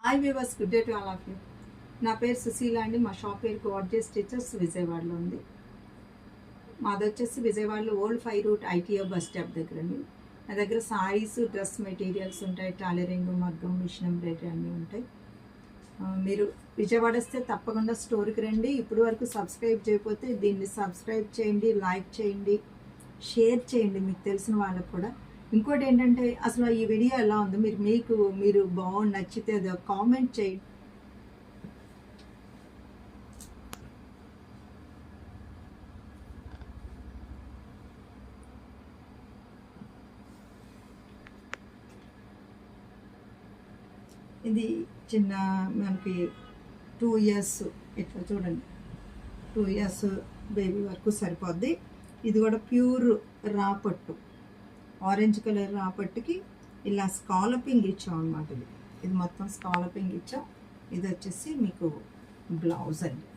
Hi viewers, good day to all of you. నా పేరు సుశీల అండి. మా షాప్ పేరు గార్జియస్ స్టిచెస్ విజయవాడలో ఉంది. మాది వచ్చేసి విజయవాడలో old 5 route ITO bus stop దగ్గర అండి. నా దగ్గర సారీస్, డ్రెస్ మెటీరియల్స్ ఉంటాయి, టైలరింగ్, మగ్గం, మిషన్ ఎంబ్రాయిడరీ అన్నీ ఉంటాయి. మీరు విజయవాడ వస్తే తప్పకుండా స్టోర్కి రండి. ఇప్పటి వరకు సబ్స్క్రైబ్ చేయకపోతే దీన్ని సబ్స్క్రైబ్ చేయండి, లైక్ చేయండి, షేర్ చేయండి మీకు తెలిసిన వాళ్ళకు కూడా. ఇంకోటి ఏంటంటే, అసలు ఈ వీడియో ఎలా ఉంది, మీరు బాగుండి నచ్చితే అది కామెంట్ చేయండి. ఇది చిన్న మనకి 2 years ఇట్లా చూడండి, 2 years బేబీ వరకు సరిపోద్ది. ఇది కూడా ప్యూర్ రాపట్టు, ఆరెంజ్ కలర్ రాపట్టుకి ఇలా స్కాలపింగ్ ఇచ్చాం అనమాట. ఇది మొత్తం స్కాలపింగ్ ఇచ్చాం. ఇది వచ్చేసి మీకు బ్లౌజ్ అండి.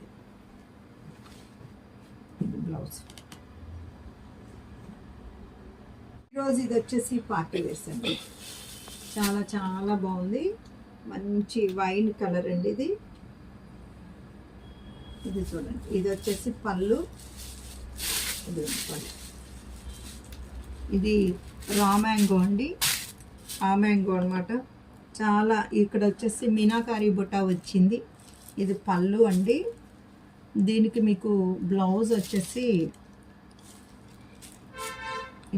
ఇది బ్లౌజ్. ఈరోజు ఇది వచ్చేసి పార్టీ వేర్స్ అండి. చాలా చాలా బాగుంది. మంచి వైన్ కలర్ అండి ఇది. ఇది చూడండి, ఇది వచ్చేసి పళ్ళు. ఇది పళ్ళు. ఇది రా మ్యాంగో అండి, ఆ మ్యాంగో అనమాట. చాలా ఇక్కడ వచ్చేసి మీనాకారి బుట్ట వచ్చింది. ఇది పళ్ళు అండి. దీనికి మీకు బ్లౌజ్ వచ్చేసి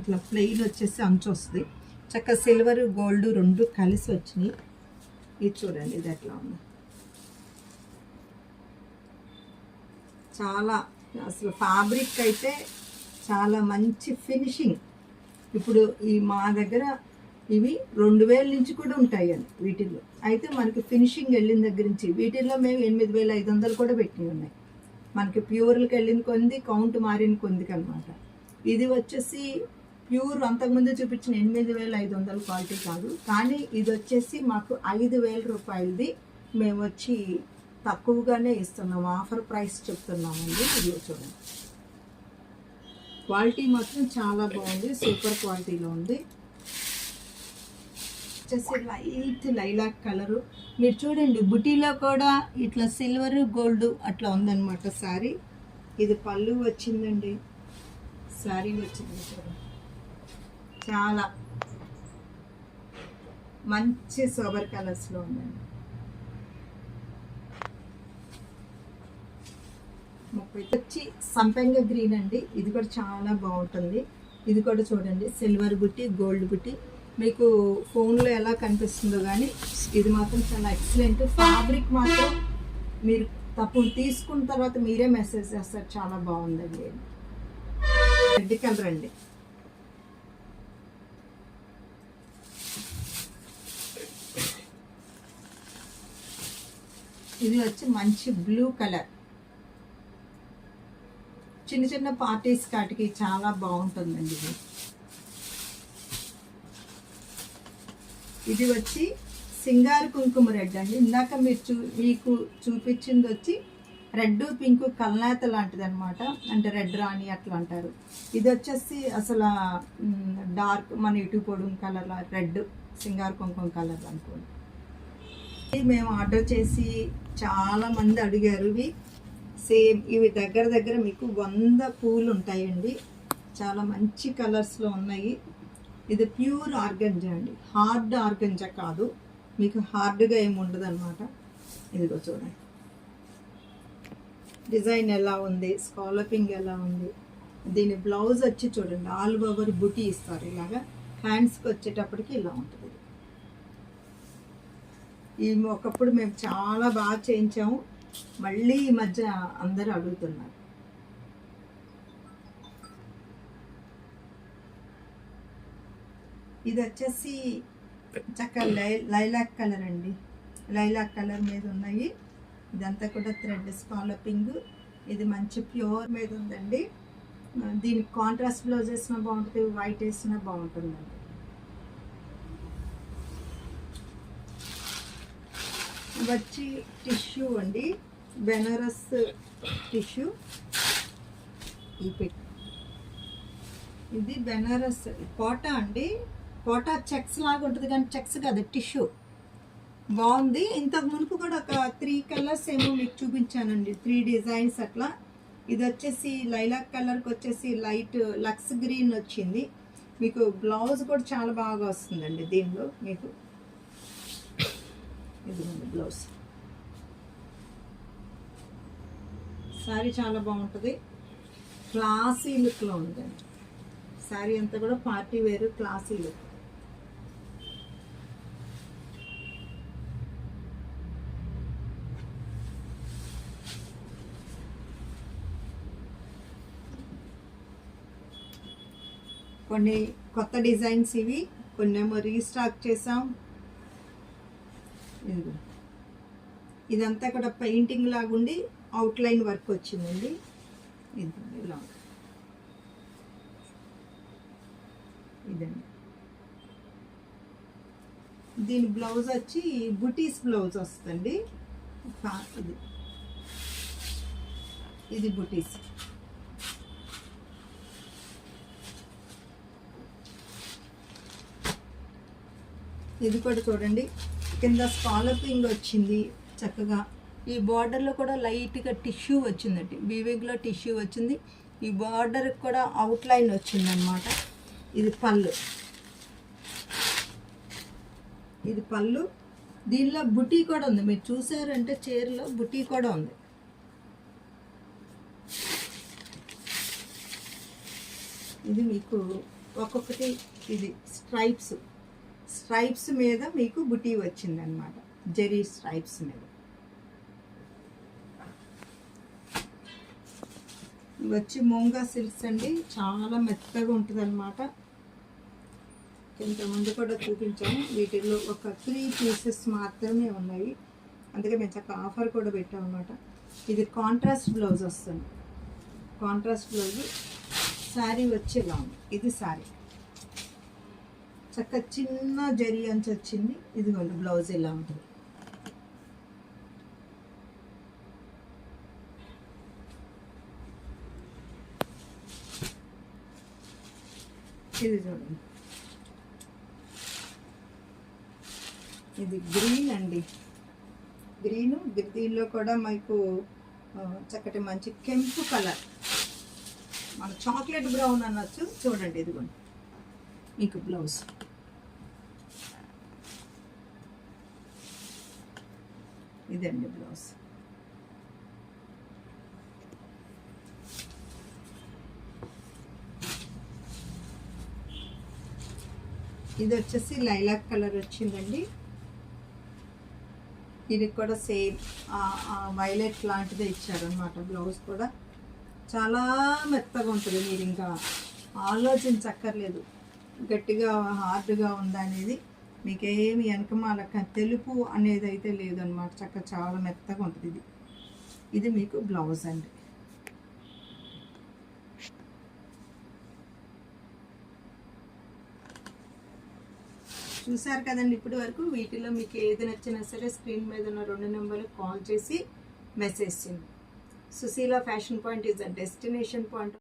ఇట్లా ప్లెయిన్ వచ్చేసి అంచు వస్తుంది. చక్కగా సిల్వర్ గోల్డ్ రెండు కలిసి వచ్చినాయి. ఇది చూడండి, ఇది ఎట్లా ఉంది. చాలా అసలు ఫ్యాబ్రిక్ అయితే చాలా మంచి ఫినిషింగ్. ఇప్పుడు ఈ మా దగ్గర ఇవి 2000 నుంచి కూడా ఉంటాయి అండి వీటిల్లో. అయితే మనకి ఫినిషింగ్ వెళ్ళిన దగ్గర నుంచి వీటిల్లో మేము 8500 కూడా పెట్టినవి ఉన్నాయి. మనకి ప్యూర్కి వెళ్ళిన కొంది, కౌంట్ మారిన కొందికి అనమాట. ఇది వచ్చేసి ప్యూర్ అంతకుముందు చూపించిన 8500 క్వాలిటీ కాదు, కానీ ఇది వచ్చేసి మాకు 5000 రూపాయలది. మేము వచ్చి తక్కువగానే ఇస్తున్నాము, ఆఫర్ ప్రైస్ చెప్తున్నామండి. ఇది చూడండి, క్వాలిటీ మాత్రం చాలా బాగుంది, సూపర్ క్వాలిటీలో ఉంది. వచ్చేసి లైట్ లైలాక్ కలరు. మీరు చూడండి, బుటీలో కూడా ఇట్లా సిల్వర్ గోల్డ్ అట్లా ఉందన్నమాట శారీ. ఇది పళ్ళు వచ్చిందండి, శారీ వచ్చింది. చూడండి, చాలా మంచి సోబర్ కలర్స్లో ఉందండి. 30 వచ్చి సంపెంగ గ్రీన్ అండి. ఇది కూడా చాలా బాగుంటుంది. ఇది కూడా చూడండి, సిల్వర్ బుట్టి, గోల్డ్ బుట్టి. మీకు ఫోన్లో ఎలా కనిపిస్తుందో కానీ ఇది మాత్రం చాలా ఎక్సలెంట్. ఫ్యాబ్రిక్ మాత్రం మీరు తప్పు తీసుకున్న తర్వాత మీరే మెసేజ్ చేస్తారు, చాలా బాగుందండి. రెడ్ కలర్ అండి. ఇది వచ్చి మంచి బ్లూ కలర్. చిన్న చిన్న పార్టీస్ కాటికి చాలా బాగుంటుందండి ఇది. ఇది వచ్చి సింగారు కుంకుమ రెడ్ అండి. ఇందాక మీకు చూపించింది వచ్చి రెడ్ పింక్ కల్నేత లాంటిది అనమాట, అంటే రెడ్ రాణి అట్లా అంటారు. ఇది వచ్చేసి అసలు డార్క్ మన ఇటు పొడుగు కలర్ రెడ్, సింగారు కుంకుమ కలర్ అనుకోండి. మేము ఆర్డర్ చేసి చాలా మంది అడిగారు. ఇవి సేమ్, ఇవి దగ్గర దగ్గర మీకు 100 పూలు ఉంటాయండి. చాలా మంచి కలర్స్లో ఉన్నాయి. ఇది ప్యూర్ ఆర్గంజా అండి, హార్డ్ ఆర్గంజా కాదు, మీకు హార్డ్గా ఏమి ఉండదు అనమాట. ఇదిగో చూడండి, డిజైన్ ఎలా ఉంది, స్కాలపింగ్ ఎలా ఉంది. దీని బ్లౌజ్ వచ్చి చూడండి, ఆల్ ఓవర్ బుటీ ఇస్తారు. ఇలాగా హ్యాండ్స్కి వచ్చేటప్పటికి ఇలా ఉంటుంది. ఈ ఒకప్పుడు మేము చాలా బాగా చేయించాము, మళ్ళీ ఈ మధ్య అందరూ అడుగుతున్నారు. ఇది వచ్చేసి చక్కగా లైలాక్ కలర్ అండి. లైలాక్ కలర్ మీద ఉన్నాయి. ఇదంతా కూడా థ్రెడ్ స్కాలపింగ్. ఇది మంచి ప్యూర్ మీద ఉందండి. దీనికి కాంట్రాస్ట్ బ్లౌజ్ వేసినా బాగుంటుంది, వైట్ వేసినా బాగుంటుందండి. వచ్చి టిష్యూ అండి, బెనారస్ టిష్యూ. ఇది బెనారస్ కోటా అండి. కోటా చెక్స్ లాగా ఉంటుంది, కానీ చెక్స్ కాదు, టిష్యూ. బాగుంది. ఇంతకు మునుపు కూడా ఒక 3 కలర్స్ ఏమో మీకు చూపించానండి, 3 డిజైన్స్ అట్లా. ఇది వచ్చేసి లైలాక్ కలర్కి వచ్చేసి లైట్ లక్స్ గ్రీన్ వచ్చింది. మీకు బ్లౌజ్ కూడా చాలా బాగా వస్తుందండి దీనిలో. మీకు ఇదిగోండి బ్లౌజ్. శారీ చాలా బాగుంటుంది, క్లాసీ లుక్లో ఉందండి. శారీ అంతా కూడా పార్టీ వేరు క్లాసీ లుక్. కొన్ని కొత్త డిజైన్స్ ఇవి, కొన్నేమో రీస్టాక్ చేసాం. ఇదిగో ఇదంతా కూడా పెయింటింగ్ లాగుండి అవుట్లైన్ వర్క్ వచ్చిందండి. ఇది ఇలా ఇదండి. దీని బ్లౌజ్ వచ్చి బుటీస్ బ్లౌజ్ వస్తుందండి. ఇది ఇది బుటీస్. ఇది కూడా చూడండి, కింద స్కాలపింగ్ వచ్చింది చక్కగా. ఈ బార్డర్లో కూడా లైట్గా టిష్యూ వచ్చిందండి, వీవింగ్లో టిష్యూ వచ్చింది. ఈ బార్డర్కి కూడా అవుట్లైన్ వచ్చిందనమాట. ఇది పళ్ళు, ఇది పళ్ళు. దీనిలో బుటీ కూడా ఉంది, మీరు చూసారంటే చీరలో బుటీ కూడా ఉంది. ఇది మీకు ఒక్కొక్కటి ఇది స్ట్రైప్స్ మీద మీకు బుటీ వచ్చిందనమాట, జెరీ స్ట్రైప్స్ మీద. ఇవి వచ్చి మూంగా సిల్క్స్ అండి, చాలా మెత్తగా ఉంటుంది అనమాట. ఇంతకుముందు కూడా చూపించాము. వీటిల్లో ఒక 3 పీసెస్ మాత్రమే ఉన్నాయి, అందుకే మేము చక్కగా ఆఫర్ కూడా పెట్టాం అనమాట. ఇది కాంట్రాస్ట్ బ్లౌజ్ వస్తుంది, కాంట్రాస్ట్ బ్లౌజ్. శారీ వచ్చి ఇలా ఉంది. ఇది శారీ చక్కగా చిన్న జరీ అంచు వచ్చింది. ఇదిగోండి బ్లౌజ్ ఇలా ఉంటుంది. ఇది చూడండి, ఇది గ్రీన్ అండి, గ్రీను. దీనిలో కూడా మీకు చక్కటి మంచి కెంపు కలర్, మన చాక్లెట్ బ్రౌన్ అనొచ్చు. చూడండి ఇదిగోండి మీకు బ్లౌజ్. ఇదండి బ్లౌజ్. ఇది వచ్చేసి లైలాక్ కలర్ వచ్చిందండి. ఇది కూడా సేమ్ వైలెట్ లాంటిదే ఇచ్చారనమాట. బ్లౌజ్ కూడా చాలా మెత్తగా ఉంటుంది, మీరు ఇంకా ఆలోచించక్కర్లేదు గట్టిగా హార్డ్గా ఉందా అనేది. మీకేమి వెనకమాల తెలుపు అనేది అయితే లేదనమాట, చక్కగా చాలా మెత్తగా ఉంటుంది. ఇది మీకు బ్లౌజ్ అండి. చూసారు కదండి ఇప్పటి వరకు. వీటిలో మీకు ఏది నచ్చినా సరే స్క్రీన్ మీద ఉన్న 2 నెంబర్లకు కాల్ చేసి మెసేజ్ చేయండి. Sushila fashion point is a destination point.